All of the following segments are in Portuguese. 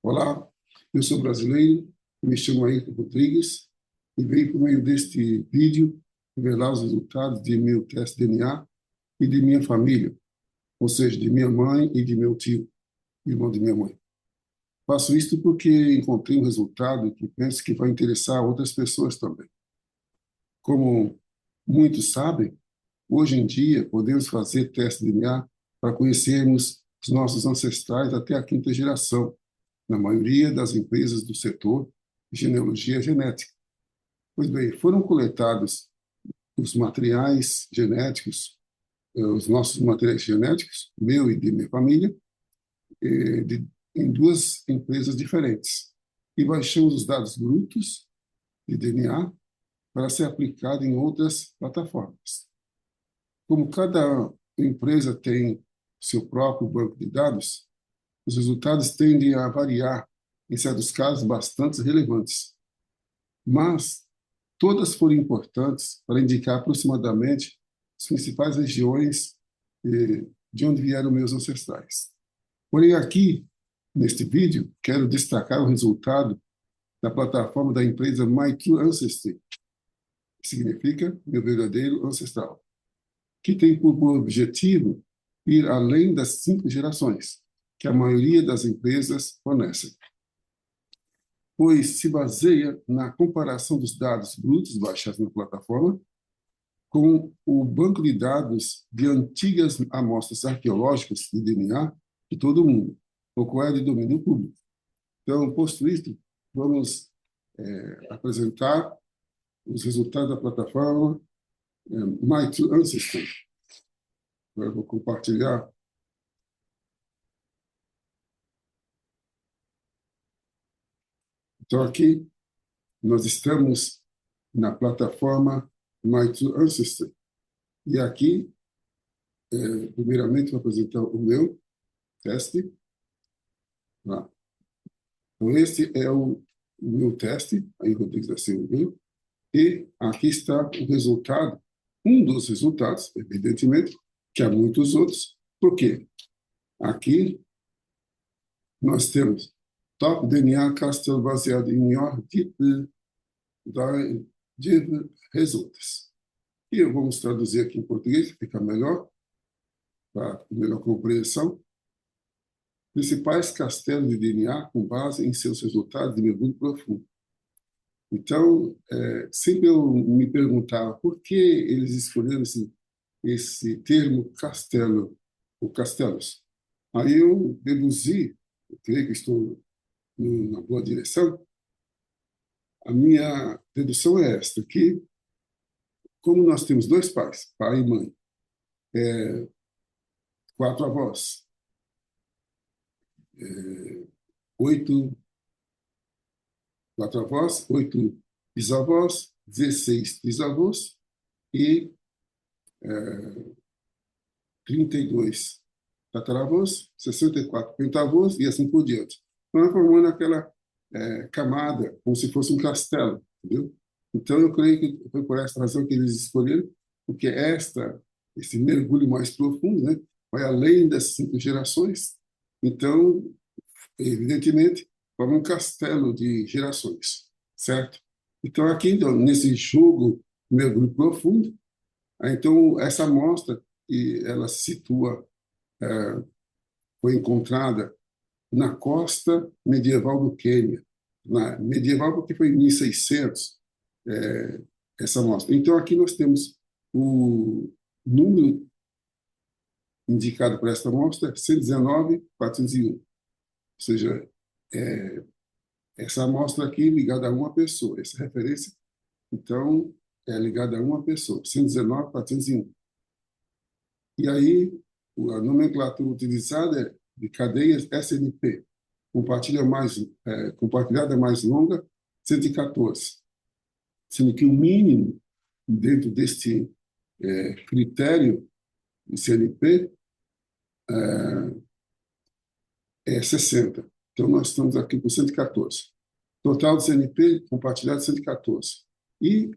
Olá, eu sou brasileiro, me chamo Ayrton Rodrigues e venho por meio deste vídeo revelar os resultados de meu teste DNA e de minha família, ou seja, de minha mãe e de meu tio, irmão de minha mãe. Faço isto porque encontrei um resultado que penso que vai interessar outras pessoas também. Como muitos sabem, hoje em dia podemos fazer teste de DNA para conhecermos os nossos ancestrais até a quinta geração, na maioria das empresas do setor de genealogia genética. Pois bem, foram coletados os materiais genéticos, os nossos materiais genéticos, meu e de minha família, em duas empresas diferentes. E baixamos os dados brutos de DNA para ser aplicado em outras plataformas. Como cada empresa tem seu próprio banco de dados, os resultados tendem a variar, em certos casos bastante relevantes. Mas todas foram importantes para indicar aproximadamente as principais regiões de onde vieram meus ancestrais. Porém, aqui, neste vídeo, quero destacar o resultado da plataforma da empresa My True Ancestry, que significa meu verdadeiro ancestral, que tem por objetivo ir além das 5 gerações, que a maioria das empresas fornecem, pois se baseia na comparação dos dados brutos baixados na plataforma com o banco de dados de antigas amostras arqueológicas de DNA de todo o mundo, o qual é de domínio público. Então, posto isto, vamos apresentar os resultados da plataforma My True Ancestry. Agora eu vou compartilhar. Então, aqui nós estamos na plataforma My True Ancestry. E aqui, primeiramente, vou apresentar o meu teste. Lá. Então, este é o meu teste, aí Rodrigues da Silva, e aqui está o resultado, um dos resultados, evidentemente, que há muitos outros. Por quê? Aqui nós temos Top DNA Castelo baseado em your deep results. E vamos traduzir aqui em português, fica melhor, para melhor compreensão. Principais castelos de DNA com base em seus resultados de mergulho profundo. Então, sempre eu me perguntava por que eles escolheram esse termo castelo, ou castelos. Aí eu deduzi, eu creio que estou na boa direção, a minha dedução é esta, que como nós temos 2 pais, pai e mãe, 4 avós, 8 4 avós, 8 bisavós, 16 bisavós e 32 tataravós, 64 pentavós e assim por diante. Então, formando aquela camada, como se fosse um castelo, entendeu? Então, eu creio que foi por essa razão que eles escolheram, porque esse mergulho mais profundo, né, vai além das 5 gerações. Então, evidentemente, forma um castelo de gerações, certo? Então, aqui, então, nesse jogo mergulho profundo, então, essa amostra, ela se situa, foi encontrada na costa medieval do Quênia, medieval porque foi em 1600, essa amostra. Então, aqui nós temos o número indicado para esta amostra, 119.401, ou seja, essa amostra aqui ligada a uma pessoa, essa referência, então, é ligada a uma pessoa, 119.401. E aí, a nomenclatura utilizada é de cadeias SNP, compartilhada mais longa, 114, sendo que o mínimo dentro deste critério de CNP é 60. Então, nós estamos aqui com 114. Total de CNP compartilhado 114. E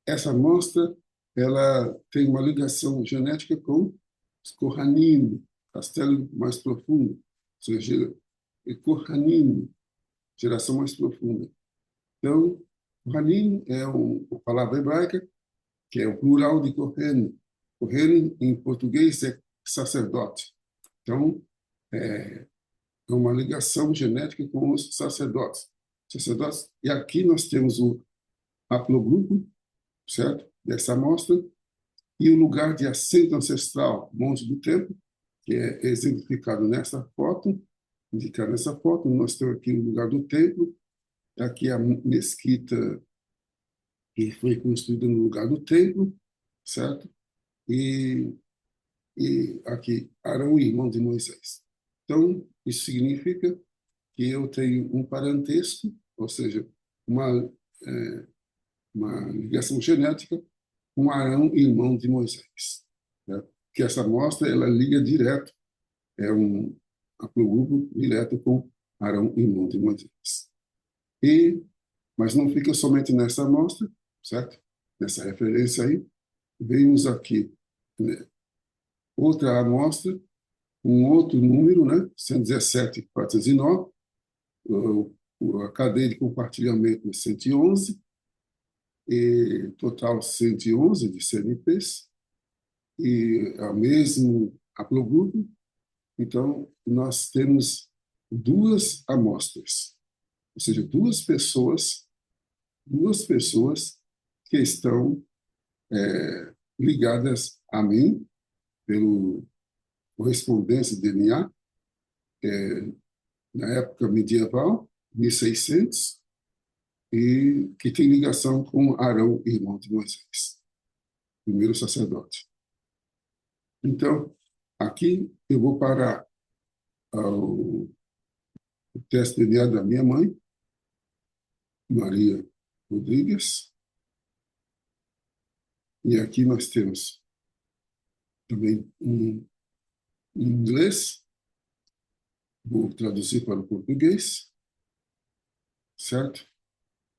essa amostra ela tem uma ligação genética com Scorranino, castelo mais profundo, ou seja, Corranino. geração mais profunda. Então, Kohanim é uma palavra hebraica que é o plural de Kohen. Kohen, em português, é sacerdote. Então, é uma ligação genética com os sacerdotes. E aqui nós temos o haplogrupo, certo? Dessa amostra, e o lugar de assento ancestral, Monte do Templo, que é exemplificado nessa foto, indicado nessa foto. Nós temos aqui o lugar do templo, aqui a mesquita que foi construída no lugar do templo, certo? E, e aqui Arão, irmão de Moisés. Então, isso significa que eu tenho um parentesco, ou seja, uma, uma ligação genética com Arão, irmão de Moisés. Né? Que essa amostra, ela liga direto, é um haplogrupo direto com Arão, irmão de Moisés. Mas não fica somente nessa amostra, certo? Nessa referência aí. Vemos aqui, né, outra amostra, um outro número, né? 117.409, a cadeia de compartilhamento é 111, e total 111 de CNPs, e é o mesmo haplogrupo. Então, nós temos duas amostras, ou seja, duas pessoas que estão ligadas a mim pelo correspondência de DNA, na época medieval, 1600, e que tem ligação com Arão, irmão de Moisés, primeiro sacerdote. Então, aqui eu vou parar o teste de DNA da minha mãe, Maria Rodrigues, e aqui nós temos também em inglês, vou traduzir para o português, certo?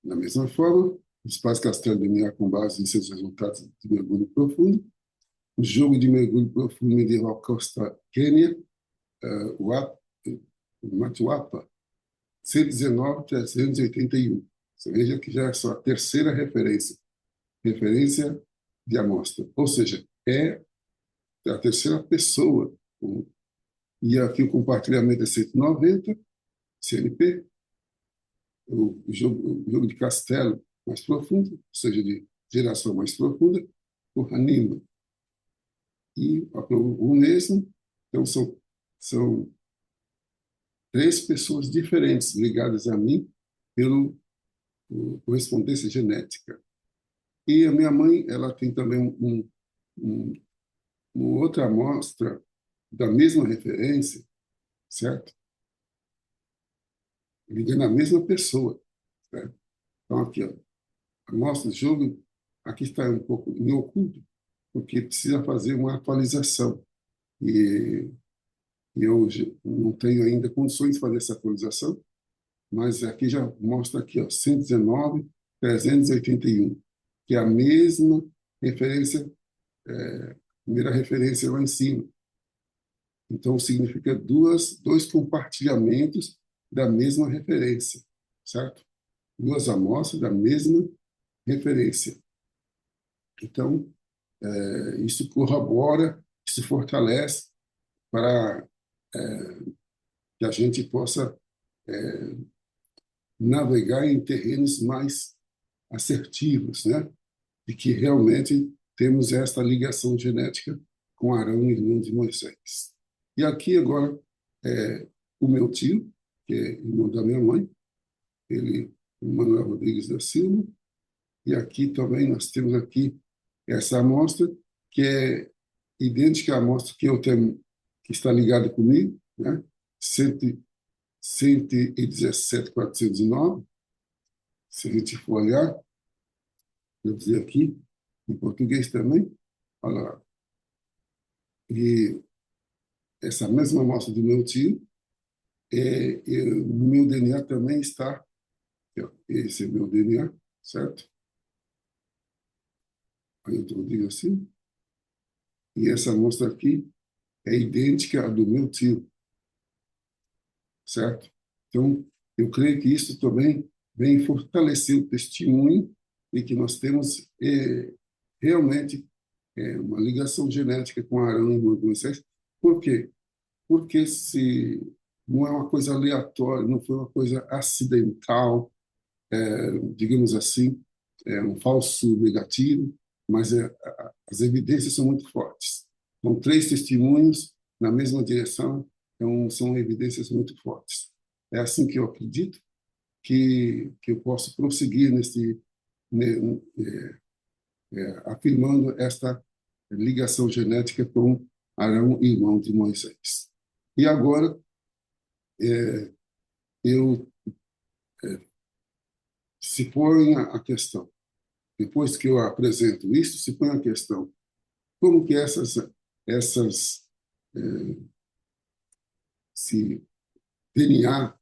Da mesma forma, os pais Castelo DNA com base em seus resultados de mergulho profundo, o jogo de mergulho profundo medieval Costa Quênia, Matuapa, 119.381. Você veja que já é a sua terceira referência de amostra. Ou seja, é a terceira pessoa. E aqui o compartilhamento é 190, CNP, o jogo de castelo mais profundo, ou seja, de geração mais profunda, o Hanima. E o mesmo, então são três pessoas diferentes ligadas a mim pelo correspondência genética. E a minha mãe, ela tem também uma outra amostra da mesma referência, certo? Ligando a mesma pessoa, certo? Então, aqui, ó, a amostra de jogo, aqui está um pouco em oculto, porque precisa fazer uma atualização. E eu não tenho ainda condições de fazer essa atualização, mas aqui já mostra aqui, ó, 119.381, que é a mesma referência, primeira referência lá em cima. Então, significa dois compartilhamentos da mesma referência, certo? Duas amostras da mesma referência. Então, isso corrobora, isso fortalece para que a gente possa navegar em terrenos mais assertivos, né? De que realmente temos esta ligação genética com Arão, irmão de Moisés. E aqui agora o meu tio, que é irmão da minha mãe, ele, Manuel Rodrigues da Silva, e aqui também nós temos aqui essa amostra que é idêntica à amostra que eu tenho, que está ligada comigo, né? 117.409. Se a gente for olhar, vou dizer aqui, em português também, olha lá. E essa mesma amostra do meu tio, no meu DNA também está, esse é meu DNA, certo? Aí eu digo assim, e essa amostra aqui é idêntica à do meu tio, certo? Então, Eu creio que isso também vem fortalecer o testemunho e que nós temos realmente uma ligação genética com Arão e Moisés. Por quê? Porque se não é uma coisa aleatória, não foi uma coisa acidental, digamos assim, um falso negativo, mas as evidências são muito fortes. São três testemunhos na mesma direção, então são evidências muito fortes. É assim que eu acredito que eu posso prosseguir né, afirmando esta ligação genética com Arão, irmão de Moisés. E agora eu se põe a questão, depois que eu apresento isso, se põe a questão, como que essas se DNA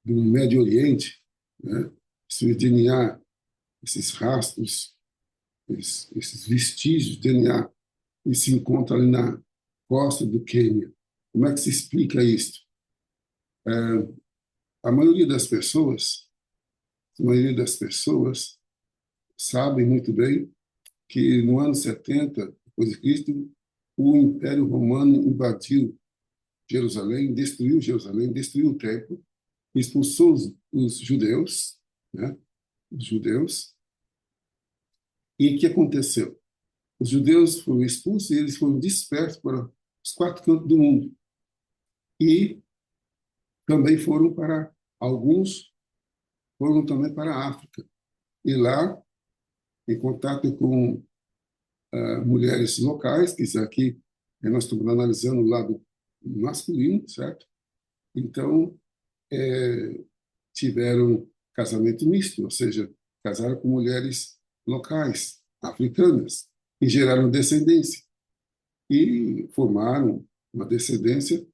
do Médio Oriente, né, esse DNA, esses rastros, esses vestígios de DNA, e se encontra ali na costa do Quênia. Como é que se explica isso? A maioria das pessoas, a maioria das pessoas sabem muito bem que no ano 70 depois de Cristo, o Império Romano invadiu Jerusalém, destruiu o templo, expulsou os judeus, né? Os judeus. E o que aconteceu? Os judeus foram expulsos e eles foram dispersos para os quatro cantos do mundo. E também alguns foram também para a África. E lá, em contato com mulheres locais, que isso aqui nós estamos analisando o lado masculino, certo? Então, tiveram casamento misto, ou seja, casaram com mulheres locais, africanas, e geraram descendência. E formaram uma descendência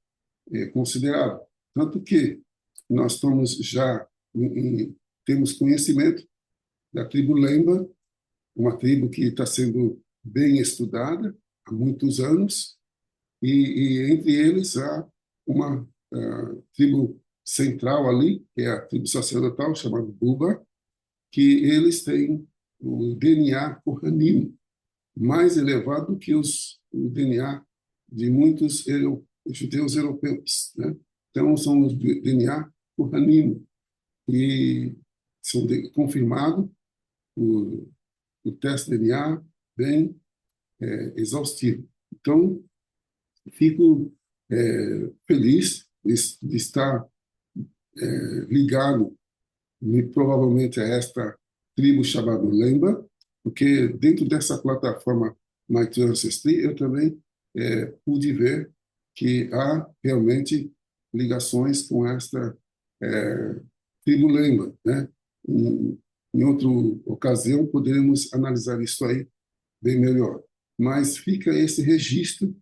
considerável. Tanto que nós estamos já temos conhecimento da tribo Lemba, uma tribo que está sendo bem estudada há muitos anos, e entre eles há uma tribo central ali, que é a tribo sacerdotal, chamada Buba, que eles têm o DNA corranino mais elevado do que o DNA de muitos judeus europeus, né? Então, são os DNA corranino, e são confirmados o teste DNA bem exaustivo. Então, fico feliz de estar ligado provavelmente a esta tribo chamada Lemba, porque dentro dessa plataforma My True Ancestry eu também pude ver que há realmente ligações com esta tribo Lemba, né? Em outra ocasião poderemos analisar isso aí bem melhor. Mas fica esse registro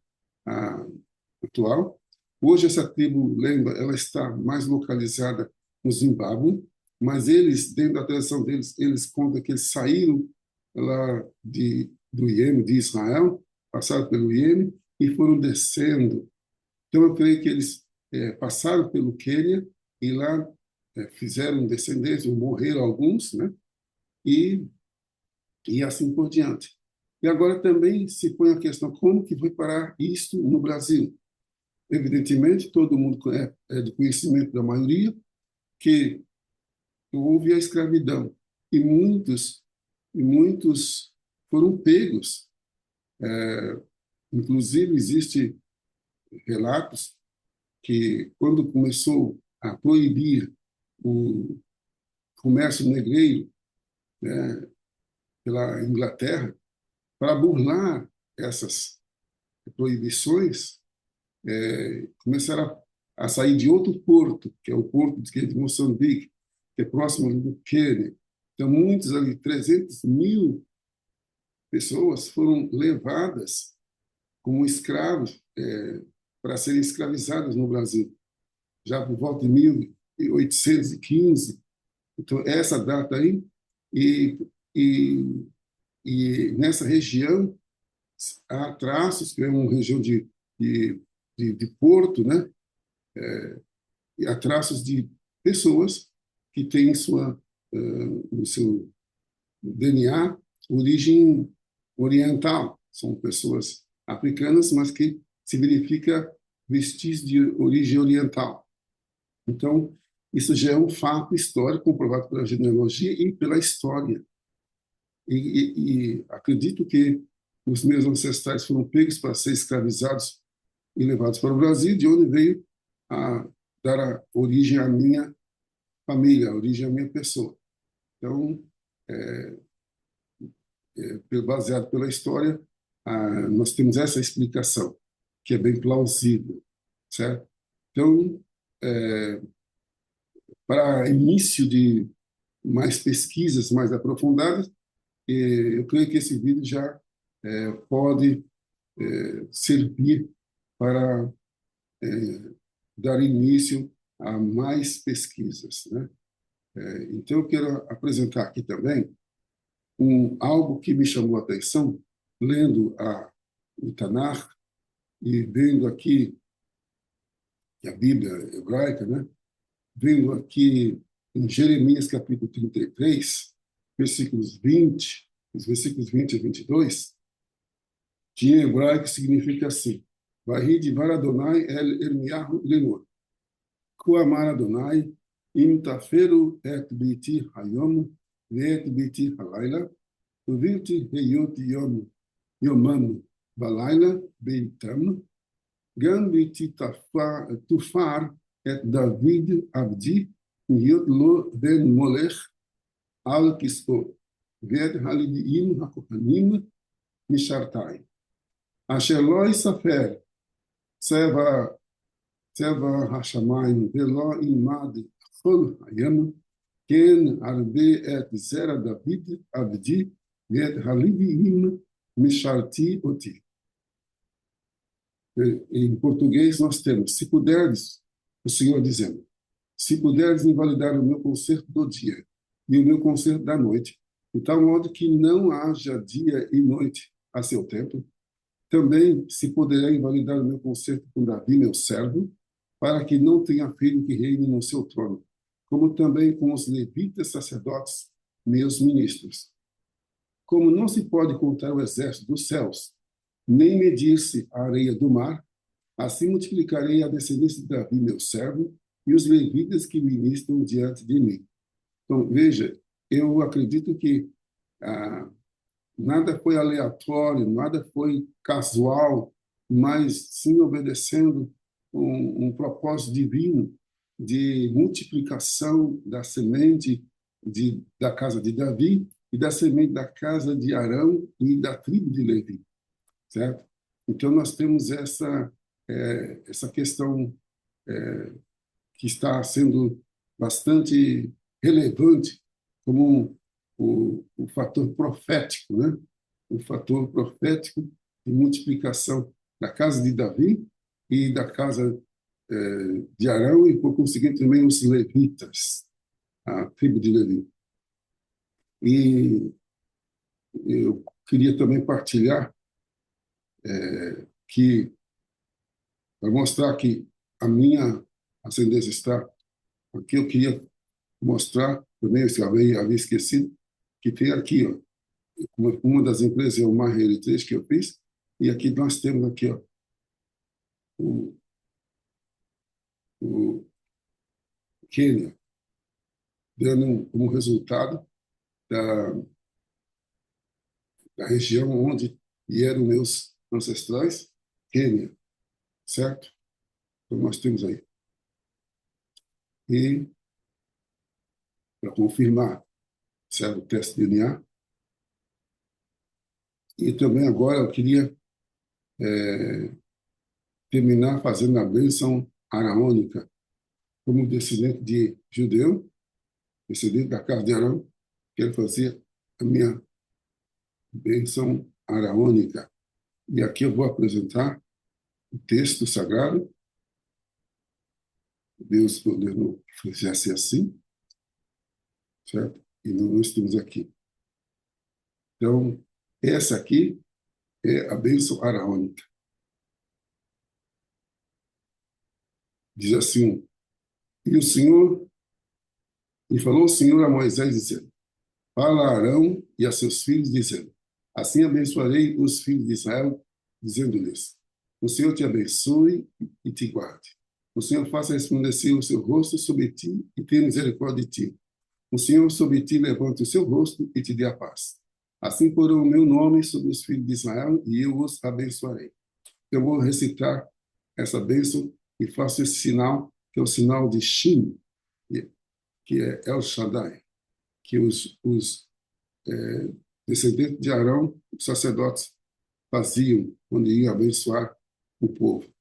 atual. Hoje essa tribo Lemba ela está mais localizada no Zimbábue, mas eles, dentro da tradição deles, eles contam que eles saíram lá do Iêmen, de Israel, passaram pelo Iêmen e foram descendo. Então eu creio que eles passaram pelo Quênia e lá fizeram descendência, morreram alguns, né? E assim por diante. E agora também se põe a questão como que foi parar isto no Brasil. Evidentemente, todo mundo é do conhecimento da maioria que houve a escravidão e muitos foram pegos. Inclusive, existe relatos que quando começou a proibir o comércio negreiro, né, pela Inglaterra, para burlar essas proibições, começaram a sair de outro porto, que é o porto de Moçambique, que é próximo do Quênia. Então, muitos ali, 300 mil pessoas foram levadas como escravos para serem escravizadas no Brasil, já por volta de 1815. Então, essa data aí, e, e, e nessa região há traços, que é uma região de porto, né? há traços de pessoas que têm no seu DNA origem oriental. São pessoas africanas, mas que se verifica vestígios de origem oriental. Então, isso já é um fato histórico comprovado pela genealogia e pela história. E acredito que os meus ancestrais foram pegos para ser escravizados e levados para o Brasil, de onde veio a dar a origem à minha família, a origem à minha pessoa. Então, baseado pela história, nós temos essa explicação, que é bem plausível, certo? Então, para início de mais pesquisas mais aprofundadas, eu creio que esse vídeo já pode servir para dar início a mais pesquisas, né? Então, eu quero apresentar aqui também algo que me chamou a atenção, lendo o Tanakh e vendo aqui a Bíblia hebraica, né? Vendo aqui em Jeremias capítulo 33, versículos 20, os versículos 20 a 22, que em hebraico significa assim: Vahi divar Adonai el Ermiyahu lenor. Ku amar Adonai im taferu et biti hayom ve'et biti halayla uvilti heyot yomam balayla beitam gan biti tufar et David abdi yot lo ben molech al kiso ve'et halidim hakohanim mishartai asher lo isafer seva השמיים ולא ילמד כל היום, כן הרבה את זרע דוד עבדי ואת הלוויים משרתי אותי. Em português nós temos: se puderes, o Senhor dizendo, se puderes invalidar o meu concerto do dia e o meu concerto da noite, de tal modo que não haja dia e noite a seu tempo, também se poderá invalidar o meu concerto com Davi, meu servo, para que não tenha filho que reine no seu trono, como também com os levitas sacerdotes, meus ministros. Como não se pode contar o exército dos céus, nem medir-se a areia do mar, assim multiplicarei a descendência de Davi, meu servo, e os levitas que ministram diante de mim. Então, veja, eu acredito que nada foi aleatório, nada foi casual, mas sim obedecendo um propósito divino de multiplicação da semente da casa de Davi e da semente da casa de Arão e da tribo de Levi, certo? Então nós temos essa questão que está sendo bastante relevante como o fator profético, né? O fator profético de multiplicação da casa de Davi e da casa de Arão e, por conseguinte, também os levitas, a tribo de Levi. E eu queria também partilhar que, para mostrar que a minha ascendência está aqui, eu queria mostrar também, se havia esquecido, que tem aqui, ó, uma das empresas é o MyHeritage que eu fiz, e aqui nós temos aqui, ó, o Quênia, dando como resultado da região onde vieram meus ancestrais, Quênia, certo? Então nós temos aí. E para confirmar, serve o teste de DNA. E também agora eu queria terminar fazendo a bênção araônica. Como descendente de judeu, descendente da casa de Arão, quero fazer a minha bênção araônica. E aqui eu vou apresentar o texto sagrado. Deus ordenou que fizesse assim, certo? E nós estamos aqui. Então, essa aqui é a bênção araônica. Diz assim: E o Senhor, e falou o Senhor a Moisés, dizendo: Fala a Arão e a seus filhos, dizendo: Assim abençoarei os filhos de Israel, dizendo-lhes: O Senhor te abençoe e te guarde. O Senhor faça resplandecer o seu rosto sobre ti e tenha misericórdia de ti. O Senhor sobre ti levante o seu rosto e te dê a paz. Assim porão o meu nome sobre os filhos de Israel e eu os abençoarei. Eu vou recitar essa bênção e faço esse sinal, que é o sinal de Shin, que é El Shaddai, que os descendentes de Arão, os sacerdotes, faziam quando iam abençoar o povo.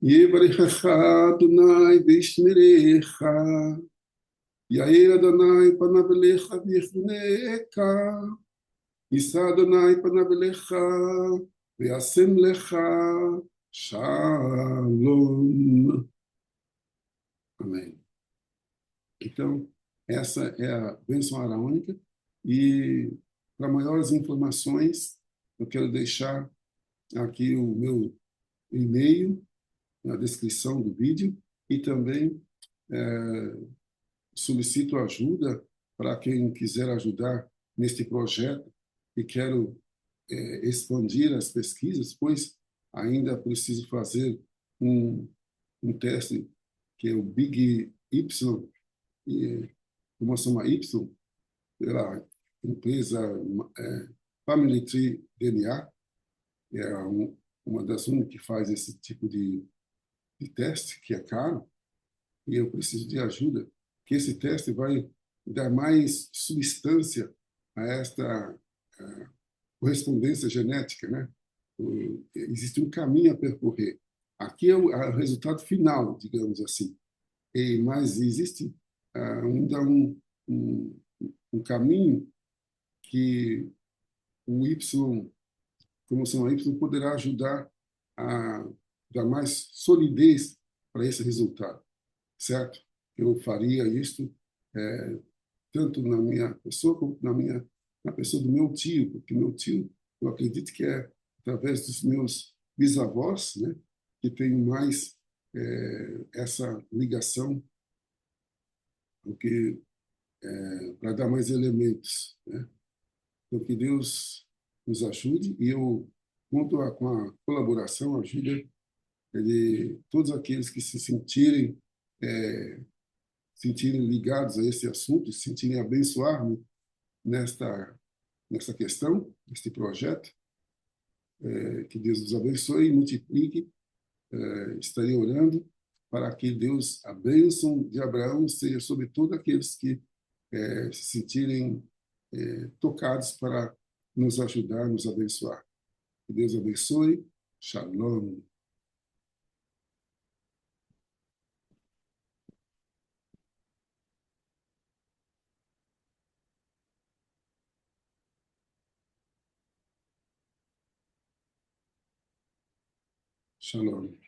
Yevarechecha Adonai v'yishmerecha, Yair Adonai panav elecha v'yichuneka, Yisa Adonai panav elecha v'yasem lecha Shalom. Amém. Então, essa é a bênção araônica. E para maiores informações, eu quero deixar aqui o meu e-mail na descrição do vídeo e também solicito ajuda para quem quiser ajudar neste projeto e quero expandir as pesquisas, pois ainda preciso fazer um, um teste que é o Big Y, como chama Y, pela empresa Family Tree DNA, que é uma das únicas que faz esse tipo de teste, que é caro, e eu preciso de ajuda, que esse teste vai dar mais substância a esta correspondência genética, né? Existe um caminho a percorrer. Aqui é o resultado final, digamos assim. Mas existe ainda um, um caminho que o Y, como são Y, poderá ajudar a dar mais solidez para esse resultado, certo? Eu faria isto tanto na minha pessoa como na pessoa do meu tio, porque meu tio, eu acredito que é através dos meus bisavós, né, que tenho mais essa ligação, porque para dar mais elementos, né? Então, que Deus nos ajude e eu conto com a colaboração, a ajuda de todos aqueles que se sentirem ligados a esse assunto, se sentirem abençoar-me nesta questão, neste projeto. Que Deus nos abençoe e multiplique. Estarei orando para que Deus, a bênção de Abraão, seja sobre todos aqueles que se sentirem tocados para nos ajudar, nos abençoar. Que Deus abençoe. Shalom. Shalom.